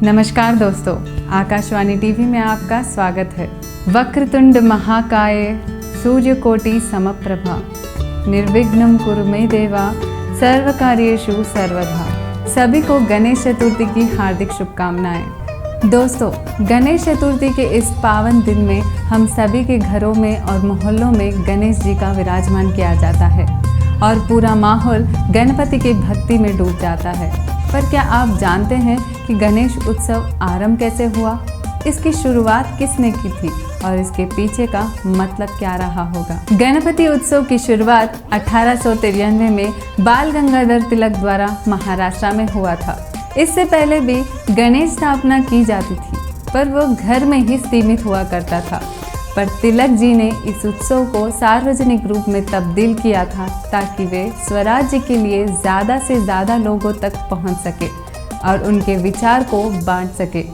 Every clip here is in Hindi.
नमस्कार दोस्तों, आकाशवाणी टीवी में आपका स्वागत है। वक्रतुंड महाकाय सूर्यकोटि समप्रभा निर्विघ्नं कुरु मे देवा सर्वकार्येषु सर्वदा। सभी को गणेश चतुर्थी की हार्दिक शुभकामनाएं। दोस्तों, गणेश चतुर्थी के इस पावन दिन में हम सभी के घरों में और मोहल्लों में गणेश जी का विराजमान किया जाता है और पूरा माहौल गणपति की भक्ति में डूब जाता है। पर क्या आप जानते हैं कि गणेश उत्सव आरंभ कैसे हुआ? इसकी शुरुआत किसने की थी और इसके पीछे का मतलब क्या रहा होगा? गणपति उत्सव की शुरुआत 1893 में बाल गंगाधर तिलक द्वारा महाराष्ट्र में हुआ था। इससे पहले भी गणेश स्थापना की जाती थी, पर वो घर में ही सीमित हुआ करता था। पर तिलक जी ने इस उत्सव को सार्वजनिक रूप में तब्दील किया था ताकि वे स्वराज्य के लिए ज़्यादा से ज़्यादा लोगों तक पहुंच सके और उनके विचार को बांट सके।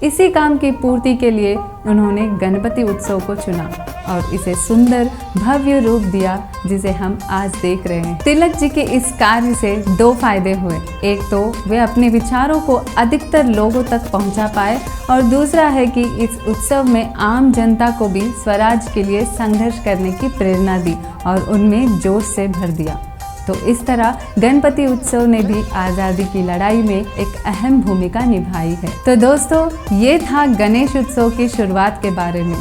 इसी काम की पूर्ति के लिए उन्होंने गणपति उत्सव को चुना और इसे सुंदर भव्य रूप दिया, जिसे हम आज देख रहे हैं। तिलक जी के इस कार्य से दो फायदे हुए। एक तो वे अपने विचारों को अधिकतर लोगों तक पहुंचा पाए और दूसरा है कि इस उत्सव में आम जनता को भी स्वराज के लिए संघर्ष करने की प्रेरणा दी और उनमें जोश से भर दिया। तो इस तरह गणपति उत्सव ने भी आज़ादी की लड़ाई में एक अहम भूमिका निभाई है। तो दोस्तों, ये था गणेश उत्सव की शुरुआत के बारे में।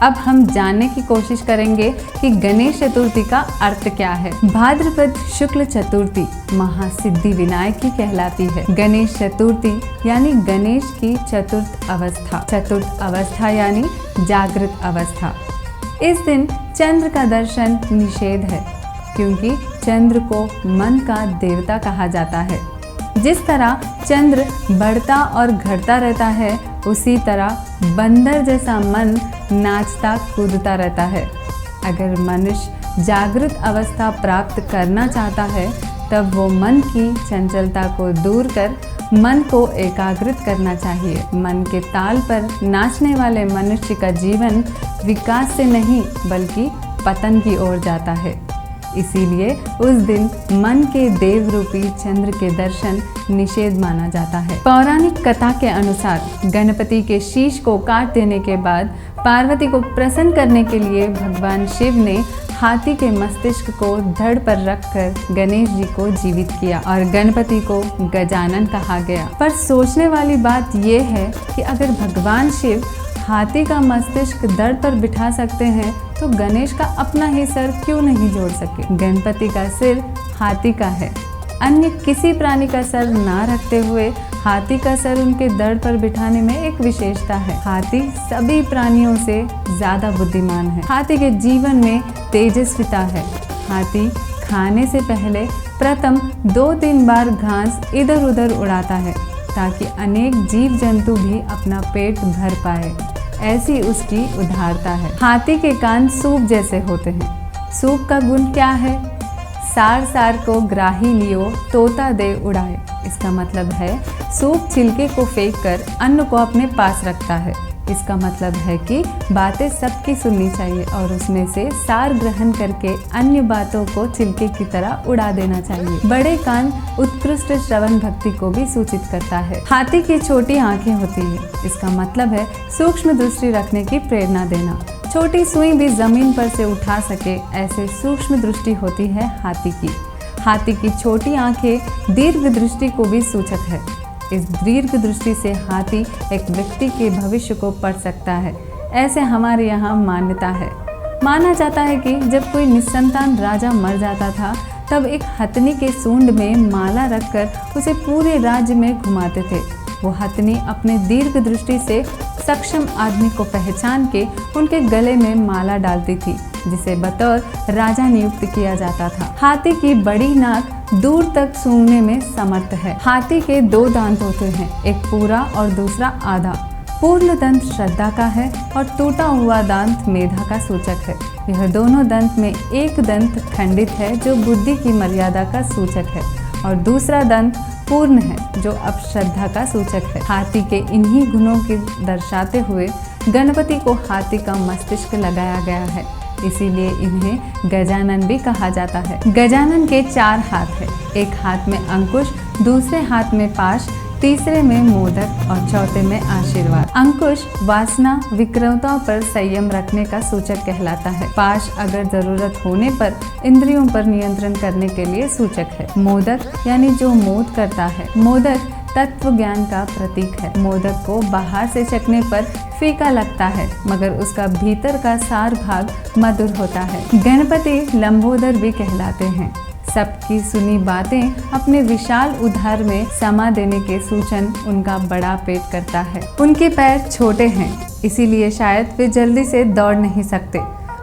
अब हम जानने की कोशिश करेंगे कि गणेश चतुर्थी का अर्थ क्या है। भाद्रपद शुक्ल चतुर्थी महासिद्धि विनायकी कहलाती है। गणेश चतुर्थी यानी गणेश की चतुर्थ अवस्था। चतुर्थ अवस्था यानी जागृत अवस्था। इस दिन चंद्र का दर्शन निषेध है, क्योंकि चंद्र को मन का देवता कहा जाता है। जिस तरह चंद्र बढ़ता और घटता रहता है, उसी तरह बंदर जैसा मन नाचता कूदता रहता है। अगर मनुष्य जागृत अवस्था प्राप्त करना चाहता है, तब वो मन की चंचलता को दूर कर मन को एकाग्रित करना चाहिए। मन के ताल पर नाचने वाले मनुष्य का जीवन विकास से नहीं बल्कि पतन की ओर जाता है। इसीलिए उस दिन मन के देव रूपी चंद्र के दर्शन निषेध माना जाता है। पौराणिक कथा के अनुसार गणपति के शीश को काट देने के बाद पार्वती को प्रसन्न करने के लिए भगवान शिव ने हाथी के मस्तिष्क को धड़ पर रखकर गणेश जी को जीवित किया और गणपति को गजानन कहा गया। पर सोचने वाली बात यह है कि अगर भगवान शिव हाथी का मस्तिष्क धड़ पर बिठा सकते हैं, तो गणेश का अपना ही सर क्यों नहीं जोड़ सके? गणपति का सिर हाथी का है। अन्य किसी प्राणी का सर ना रखते हुए हाथी का सर उनके धड़ पर बिठाने में एक विशेषता है। हाथी सभी प्राणियों से ज्यादा बुद्धिमान है। हाथी के जीवन में तेजस्विता है। हाथी खाने से पहले प्रथम 2-3 बार घास इधर उधर उड़ाता है, ताकि अनेक जीव जंतु भी अपना पेट भर पाए। ऐसी उसकी उदारता है। हाथी के कान सूप जैसे होते हैं। सूप का गुण क्या है? सार सार को ग्राही लियो तोता दे उड़ाए। इसका मतलब है सूप छिलके को फेंक कर अन्न को अपने पास रखता है। इसका मतलब है कि बातें सबकी सुननी चाहिए और उसमें से सार ग्रहण करके अन्य बातों को छिलके की तरह उड़ा देना चाहिए। बड़े कान उत्कृष्ट श्रवण भक्ति को भी सूचित करता है। हाथी की छोटी आंखें होती है। इसका मतलब है सूक्ष्म दृष्टि रखने की प्रेरणा देना। छोटी सुई भी जमीन पर से उठा सके, ऐसे सूक्ष्म दृष्टि होती है हाथी की। हाथी की छोटी आंखें दीर्घ दृष्टि को भी सूचक है। इस दीर्घ दृष्टि से हाथी एक व्यक्ति के भविष्य को पढ़ सकता है, ऐसे हमारे यहाँ मान्यता है। माना जाता है कि जब कोई निस्संतान राजा मर जाता था, तब एक हथनी के सूंड में माला रखकर उसे पूरे राज्य में घुमाते थे। वो हथनी अपने दीर्घ दृष्टि से सक्षम आदमी को पहचान के उनके गले में माला डालती थी, जिसे बतौर राजा नियुक्त किया जाता था। हाथी की बड़ी नाक दूर तक सूंघने में समर्थ है। हाथी के 2 दांत होते हैं, एक पूरा और दूसरा आधा। पूर्ण दंत श्रद्धा का है और टूटा हुआ दांत मेधा का सूचक है। यह दोनों दंत में एक दंत खंडित है, जो बुद्धि की मर्यादा का सूचक है, और दूसरा दंत पूर्ण है, जो अपश्रद्धा का सूचक है। हाथी के इन्हीं गुणों के दर्शाते हुए गणपति को हाथी का मस्तिष्क लगाया गया है। इसीलिए इन्हें गजानन भी कहा जाता है। गजानन के 4 हाथ हैं। एक हाथ में अंकुश, दूसरे हाथ में पाश, तीसरे में मोदक और चौथे में आशीर्वाद। अंकुश वासना विकृतों पर संयम रखने का सूचक कहलाता है। पाश अगर जरूरत होने पर इंद्रियों पर नियंत्रण करने के लिए सूचक है। मोदक यानी जो मोद करता है। मोदक तत्व ज्ञान का प्रतीक है। मोदक को बाहर से चखने पर फीका लगता है, मगर उसका भीतर का सार भाग मधुर होता है। गणपति लंबोदर भी कहलाते हैं। सबकी सुनी बातें अपने विशाल उदर में समा देने के सूचन उनका बड़ा पेट करता है। उनके पैर छोटे हैं, इसीलिए शायद वे जल्दी से दौड़ नहीं सकते।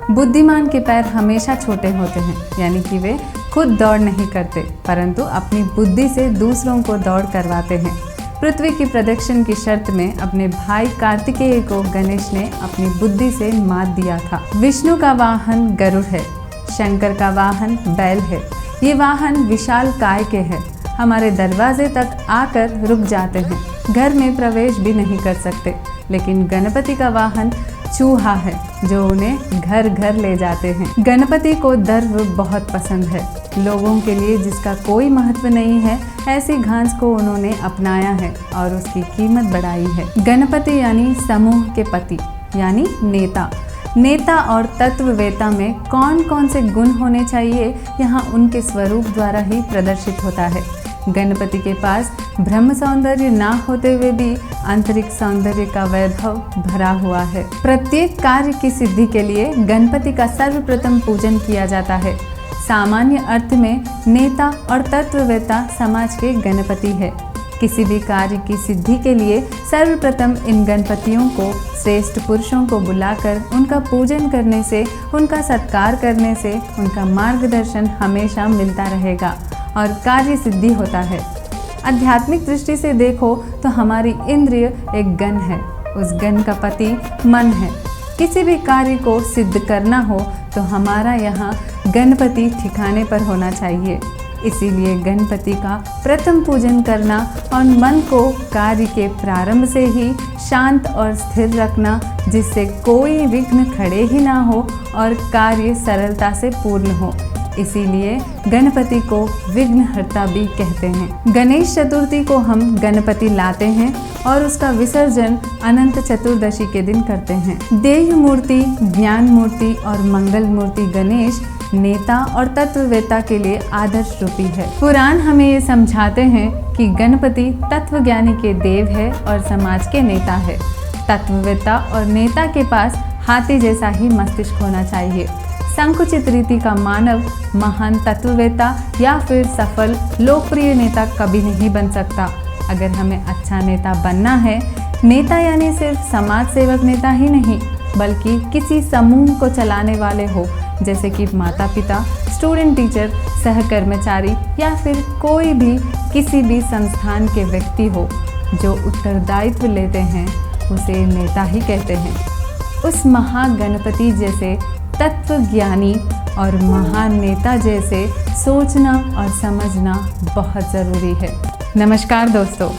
बुद्धिमान के पैर हमेशा छोटे होते हैं, यानी कि वे खुद दौड़ नहीं करते, परंतु अपनी बुद्धि से दूसरों को दौड़ करवाते हैं। पृथ्वी की प्रदक्षिण की शर्त में अपने भाई कार्तिकेय को गणेश ने अपनी बुद्धि से मात दिया था। विष्णु का वाहन गरुड़ है, शंकर का वाहन बैल है। ये वाहन विशाल काय के हैं, हमारे दरवाजे तक आकर रुक जाते हैं, घर में प्रवेश भी नहीं कर सकते। लेकिन गणपति का वाहन चूहा है, जो उन्हें घर घर ले जाते हैं। गणपति को दर्व बहुत पसंद है। लोगों के लिए जिसका कोई महत्व नहीं है, ऐसी घास को उन्होंने अपनाया है और उसकी कीमत बढ़ाई है। गणपति यानी समूह के पति, यानी नेता। नेता और तत्ववेता में कौन कौन से गुण होने चाहिए, यहाँ उनके स्वरूप द्वारा ही प्रदर्शित होता है। गणपति के पास ब्रह्म सौंदर्य ना होते हुए भी आंतरिक सौंदर्य का वैभव भरा हुआ है। प्रत्येक कार्य की सिद्धि के लिए गणपति का सर्वप्रथम पूजन किया जाता है। सामान्य अर्थ में नेता और तत्ववेता समाज के गणपति है। किसी भी कार्य की सिद्धि के लिए सर्वप्रथम इन गणपतियों को श्रेष्ठ पुरुषों को बुलाकर उनका पूजन करने से, उनका सत्कार करने से उनका मार्गदर्शन हमेशा मिलता रहेगा और कार्य सिद्धि होता है। आध्यात्मिक दृष्टि से देखो तो हमारी इंद्रिय एक गण है, उस गण का पति मन है। किसी भी कार्य को सिद्ध करना हो तो हमारा यहाँ गणपति ठिकाने पर होना चाहिए। इसीलिए गणपति का प्रथम पूजन करना और मन को कार्य के प्रारंभ से ही शांत और स्थिर रखना, जिससे कोई विघ्न खड़े ही ना हो और कार्य सरलता से पूर्ण हो। इसीलिए गणपति को विघ्नहर्ता भी कहते हैं। गणेश चतुर्थी को हम गणपति लाते हैं और उसका विसर्जन अनंत चतुर्दशी के दिन करते हैं। देह मूर्ति, ज्ञान मूर्ति और मंगल मूर्ति गणेश नेता और तत्ववेता के लिए आदर्श रूपी है। पुराण हमें ये समझाते हैं कि गणपति तत्वज्ञानी के देव है और समाज के नेता है। तत्ववेता और नेता के पास हाथी जैसा ही मस्तिष्क होना चाहिए। संकुचित रीति का मानव महान तत्ववेता या फिर सफल लोकप्रिय नेता कभी नहीं बन सकता। अगर हमें अच्छा नेता बनना है, नेता यानी सिर्फ समाज सेवक नेता ही नहीं, बल्कि किसी समूह को चलाने वाले हो, जैसे कि माता पिता, स्टूडेंट टीचर, सहकर्मचारी या फिर कोई भी किसी भी संस्थान के व्यक्ति हो जो उत्तरदायित्व लेते हैं, उसे नेता ही कहते हैं। उस महागणपति जैसे तत्वज्ञानी और महान नेता जैसे सोचना और समझना बहुत ज़रूरी है। नमस्कार दोस्तों।